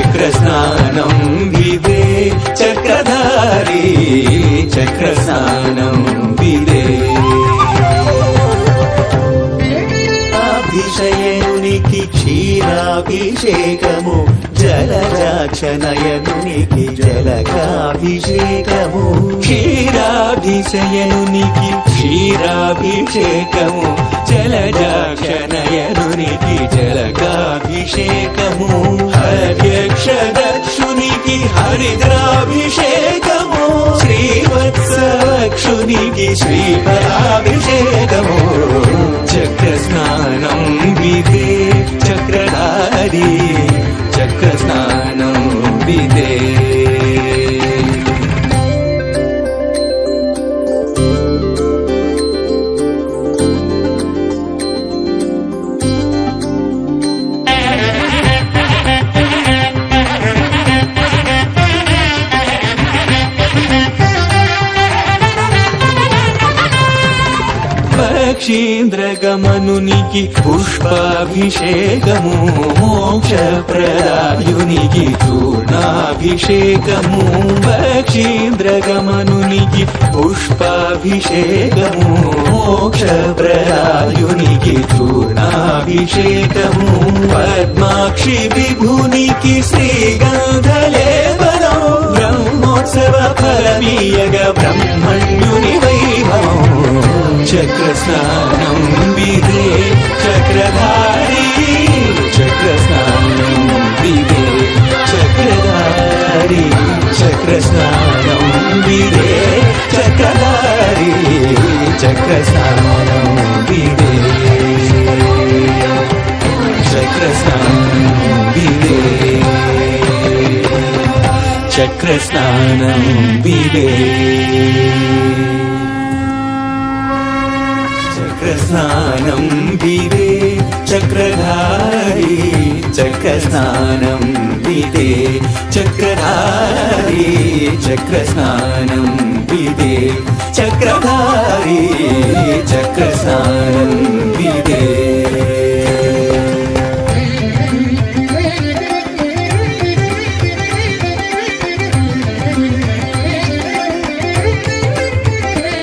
चक्रस्नानं विदे चक्रधारी चक्रस्नानं विदे అభిషయనునికి క్షీరాభిషేకము జలజాక్షనయనునికి జలకాభిషేకము క్షీరాభిషయనునికి క్షీరాభిషేకము జలజాక్షనయనునికి జలకాభిషేకము హర్యక్షదక్షునికి హరిద్రాభిషేకము శ్రీవత్సవక్షునికి శ్రీఫలాభిషేకము చక్రస్నానం విదే చక్రధారీ చక్రస్నానం విదే పక్షీంద్రగమనునికి పుష్పాభిషేకము మోక్షప్రదాయునికి చూర్ణాభిషేకము పక్షీంద్రగమనునికి పుష్పాభిషేకము మోక్షప్రదాయునికి చూర్ణాభిషేకము పద్మాక్షి విభునికి శ్రీగంధలేపనం బ్రహ్మోత్సవ ఫలమీయగ బ్రహ్మణ్యుని వైభవం చక్రస్నానం విదే చక్రధారీ చక్రస్నానం విదే చక్రధారీ చక్రస్నానం విదే చక్రధారీ చక్రస్నానం విదే చక్రస్నానం విదే చక్రస్నానం విదే చక్రస్నానం విదే చక్రధారీ చక్రస్నానం విదే చక్రధారీ చక్రస్నానం విదే చక్రధారీ చక్రస్నానం విదే